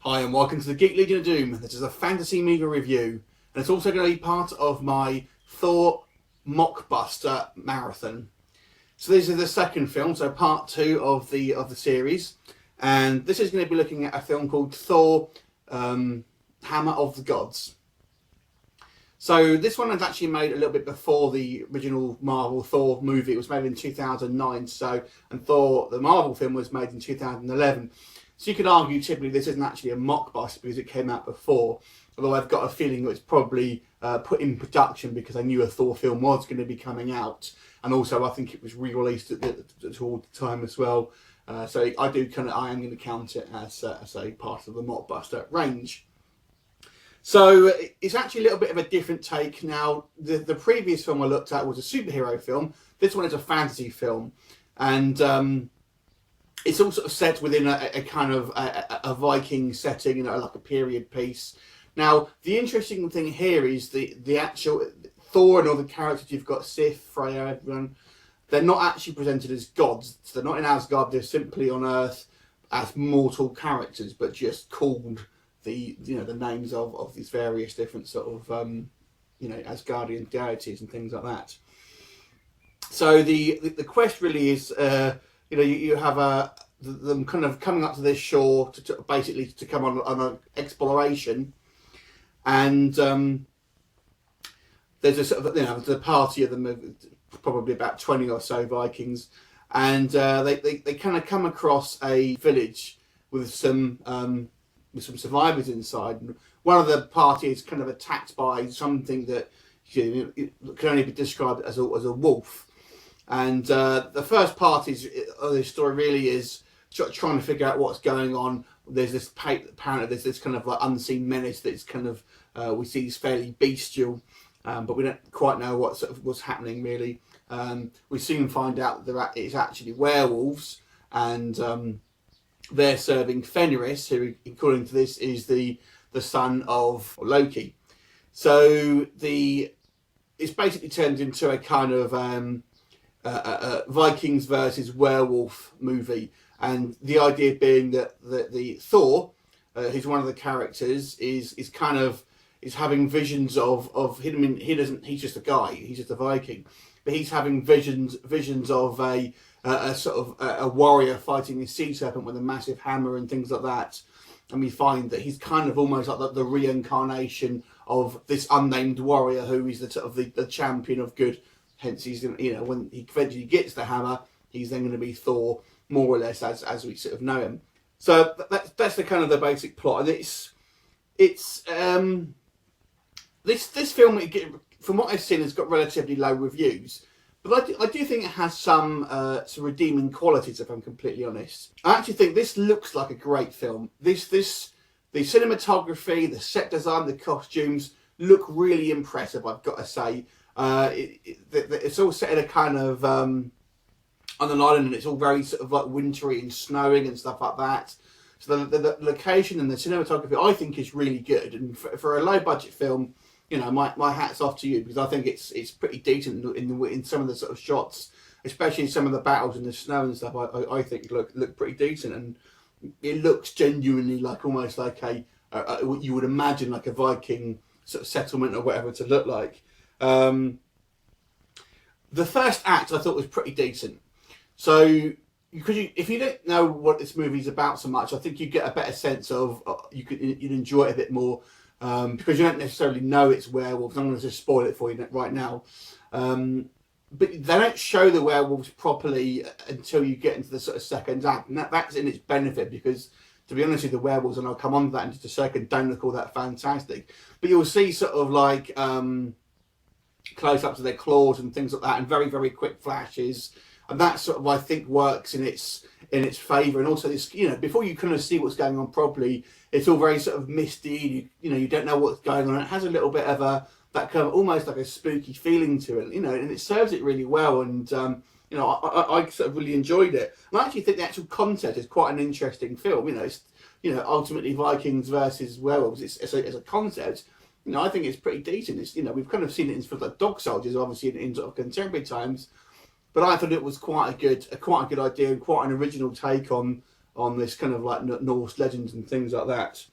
Hi and welcome to the Geek Legion of Doom. This is a fantasy movie review, and it's also going to be part of my Thor mockbuster marathon. So this is the second film, so part 2 of the series, and this is going to be looking at a film called Thor, Hammer of the Gods. So this one was actually made a little bit before the original Marvel Thor movie. It was made in 2009, and Thor, the Marvel film, was made in 2011. So you could argue typically this isn't actually a mockbuster because it came out before, although I've got a feeling it was probably put in production because I knew a Thor film was going to be coming out, and also I think it was re-released at all the time as well. So I am going to count it as a part of the mockbuster range. So it's actually a little bit of a different take. Now, the previous film I looked at was a superhero film. This one is a fantasy film, and it's all sort of set within a kind of a Viking setting, like a period piece. Now, the interesting thing here is the actual Thor and all the characters you've got, Sif, Freyja, everyone, they're not actually presented as gods. So they're not in Asgard, they're simply on Earth as mortal characters, but just called the names of these various different sort of Asgardian deities and things like that. So the quest really is you have them kind of coming up to this shore to come on an exploration, and there's a sort of the party of them, probably about 20 or so Vikings, and they kind of come across a village with some survivors inside. And one of the party is kind of attacked by something that can only be described as a wolf. And the first part of this story really is trying to figure out what's going on. There's this apparently there's this kind of like unseen menace that's kind of we see is fairly bestial, but we don't quite know what's happening really. We soon find out that it's actually werewolves, and they're serving Fenris, who, according to this, is the son of Loki. So it's basically turned into a kind of Vikings versus werewolf movie, and the idea being that the Thor, who's one of the characters, is having visions of him. He's just a guy. He's just a Viking, but he's having visions of a sort of a warrior fighting a sea serpent with a massive hammer and things like that. And we find that he's kind of almost like the reincarnation of this unnamed warrior who is the sort of the champion of good. Hence, he's when he eventually gets the hammer, he's then going to be Thor, more or less as we sort of know him. So that's the kind of the basic plot, and this film, from what I've seen, has got relatively low reviews. But I do think it has some redeeming qualities, if I'm completely honest. I actually think this looks like a great film. The cinematography, the set design, the costumes look really impressive, I've got to say. It's all set in a kind of on an island, and it's all very sort of like wintry and snowing and stuff like that. So the location and the cinematography, I think, is really good. And for a low budget film, my hat's off to you, because I think it's pretty decent in some of the sort of shots, especially some of the battles in the snow and stuff. I think look pretty decent, and it looks genuinely like almost like what you would imagine like a Viking sort of settlement or whatever to look like. The first act I thought was pretty decent. So if you don't know what this movie's about so much, I think you get a better sense of you'd enjoy it a bit more. Because you don't necessarily know it's werewolves. I'm going to just spoil it for you right now. But they don't show the werewolves properly until you get into the sort of second act. And that's in its benefit, because, to be honest with you, the werewolves, and I'll come on to that in just a second, don't look all that fantastic. But you'll see sort of like close-ups of their claws and things like that, and very, very quick flashes. And that sort of, I think, works in its favour. And also, this, before you kind of see what's going on properly, it's all very sort of misty. You don't know what's going on. It has a little bit of that kind of almost like a spooky feeling to it, and it serves it really well. And I sort of really enjoyed it. And I actually think the actual concept is quite an interesting film. It's ultimately Vikings versus werewolves. It's a concept. I think it's pretty decent. It's we've kind of seen it in sort of like dog soldiers, obviously in sort of contemporary times. But I thought it was quite a good idea, and quite an original take on this kind of like Norse legends and things like that.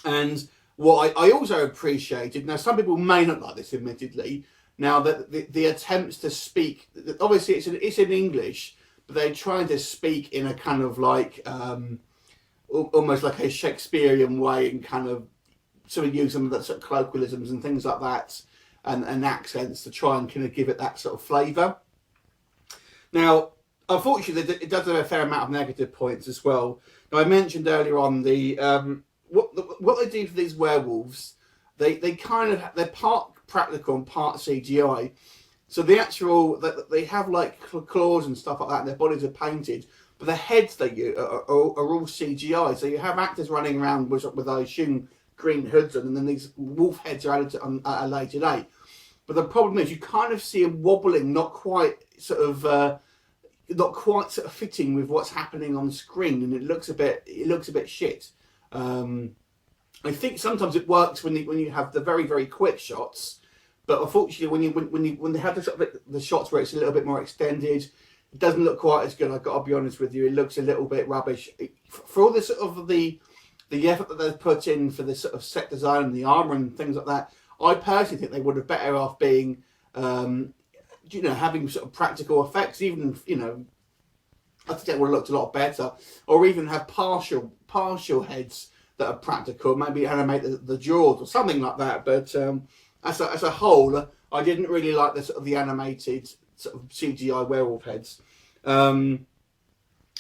And what I also appreciated, now some people may not like this admittedly, now that the attempts to speak, obviously it's in English, but they're trying to speak in a kind of like, almost like a Shakespearean way, and kind of sort of use some of that sort of colloquialisms and things like that, and accents to try and kind of give it that sort of flavour. Now, unfortunately, it does have a fair amount of negative points as well. Now, I mentioned earlier on what they do for these werewolves. They're part practical and part CGI. So the actual they have like claws and stuff like that, and their bodies are painted, but the heads they use are all CGI. So you have actors running around with I assume green hoods on, and then these wolf heads are added at a later date. But the problem is you kind of see them wobbling, not quite sort of fitting with what's happening on screen, and it looks a bit shit. I think sometimes it works when you have the very, very quick shots, but unfortunately when they have the shots where it's a little bit more extended, it doesn't look quite as good. I've got to be honest with you, it looks a little bit rubbish for all the sort of the effort that they've put in for the sort of set design and the armor and things like that. I personally think they would have better off being, having sort of practical effects. Even I think it would have looked a lot better, or even have partial heads that are practical. Maybe animate the jaws or something like that. But as a whole, I didn't really like the animated sort of CGI werewolf heads. And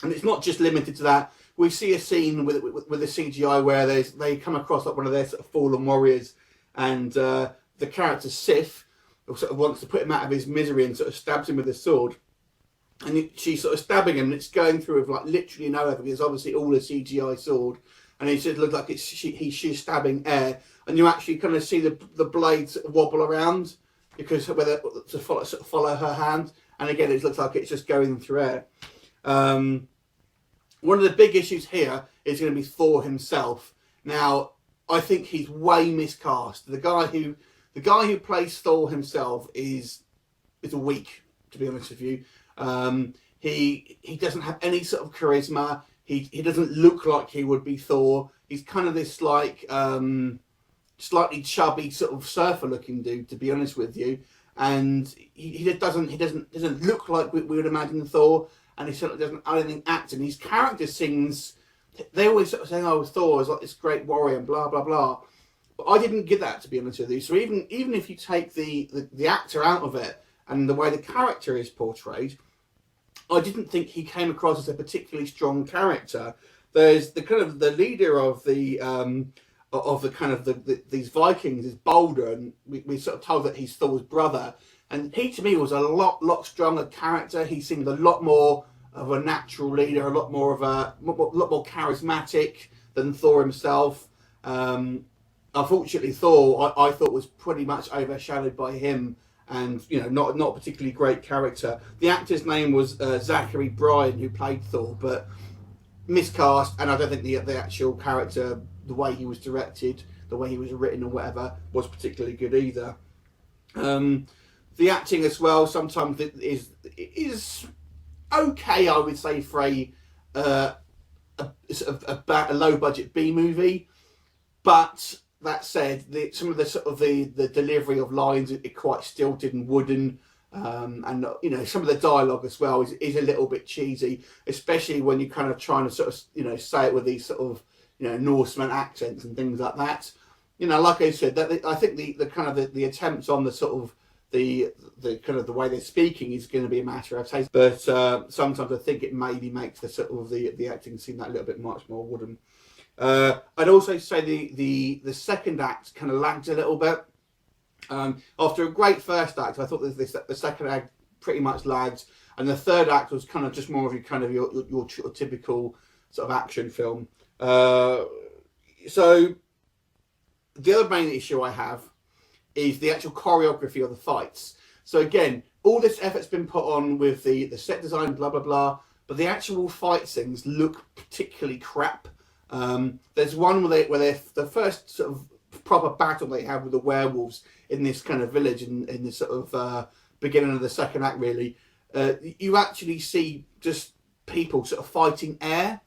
it's not just limited to that. We see a scene with the CGI where they come across like one of their sort of fallen warriors, and the character Sif sort of wants to put him out of his misery and sort of stabs him with a sword. And she's sort of stabbing him, and it's going through with like literally no effort. It's obviously all a CGI sword, and it just looks like she's stabbing air, and you actually kind of see the blade sort of wobble around because whether to follow her hand, and again it looks like it's just going through air. One of the big issues here is going to be Thor himself. Now, I think he's way miscast. The guy who plays Thor himself is weak, to be honest with you. He doesn't have any sort of charisma. He doesn't look like he would be Thor. He's kind of this like slightly chubby sort of surfer looking dude, to be honest with you. And he doesn't look like we would imagine Thor. And he certainly doesn't, I don't think, act. And his character sings, they always sort of saying, oh, Thor is like this great warrior and blah, blah, blah. But I didn't get that, to be honest with you. So even if you take the actor out of it and the way the character is portrayed, I didn't think he came across as a particularly strong character. There's the kind of the leader of these Vikings is Balder, and we sort of told that he's Thor's brother. And he, to me, was a lot stronger character. He seemed a lot more of a natural leader, a lot more charismatic than Thor himself. Unfortunately, Thor, I thought was pretty much overshadowed by him, and not a particularly great character. The actor's name was Zachery Bryan, who played Thor, but miscast, and I don't think the actual character, the way he was directed, the way he was written or whatever, was particularly good either. The acting as well sometimes is okay, I would say, for a low budget B movie. But that said, some of the delivery of lines are quite stilted and wooden, and some of the dialogue as well is a little bit cheesy, especially when you're kind of trying to sort of say it with these sort of Norseman accents and things like that. Like I said, I think the attempts on the sort of the kind of the way they're speaking is going to be a matter of taste, but sometimes I think it maybe makes the sort of the acting seem that little bit much more wooden. I'd also say the second act kind of lagged a little bit. After a great first act, I thought the second act pretty much lagged, and the third act was kind of just more of your typical sort of action film. So the other main issue I have is the actual choreography of the fights. So again, all this effort's been put on with the set design, blah, blah, blah, but the actual fight scenes look particularly crap. There's one where they're the first sort of proper battle they have with the werewolves in this kind of village in this sort of beginning of the second act, really. You actually see just people sort of fighting air,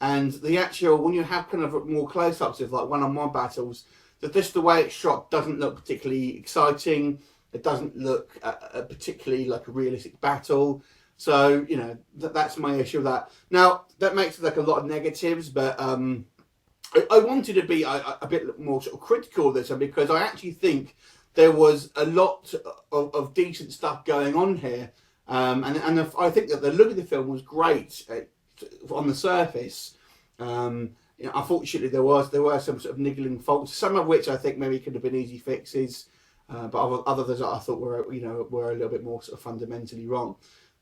and the actual, when you have kind of more close-ups of like one-on-one battles, that just the way it's shot doesn't look particularly exciting. It doesn't look particularly like a realistic battle. So, you know, that's my issue with that. Now, that makes like a lot of negatives, but I wanted to be a bit more sort of critical of this one, because I actually think there was a lot of decent stuff going on here. And I think that the look of the film was great on the surface. You know, unfortunately, there were some sort of niggling faults, some of which I think maybe could have been easy fixes, but others I thought were a little bit more sort of fundamentally wrong.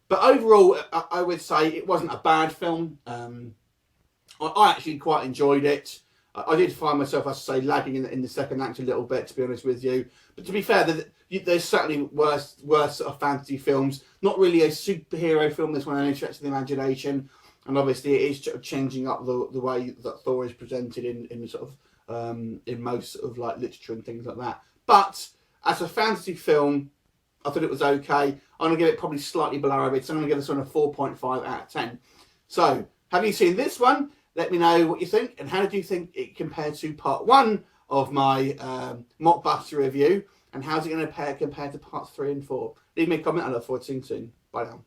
But overall, I would say it wasn't a bad film. I actually quite enjoyed it. I did find myself, I say, lagging in the second act a little bit, to be honest with you. But to be fair, there's certainly worse sort of fantasy films. Not really a superhero film, this one, any stretch of the imagination. And obviously it is changing up the way that Thor is presented in sort of in most sort of like literature and things like that. But as a fantasy film, I thought it was okay. I'm going to give it probably slightly below average, so I'm going to give this one a 4.5 out of 10. So, have you seen this one? Let me know what you think, and how did you think it compared to part 1 of my Mockbuster review, and how's it going to compare to parts 3 and 4? Leave me a comment. I look forward to seeing you soon. Bye now.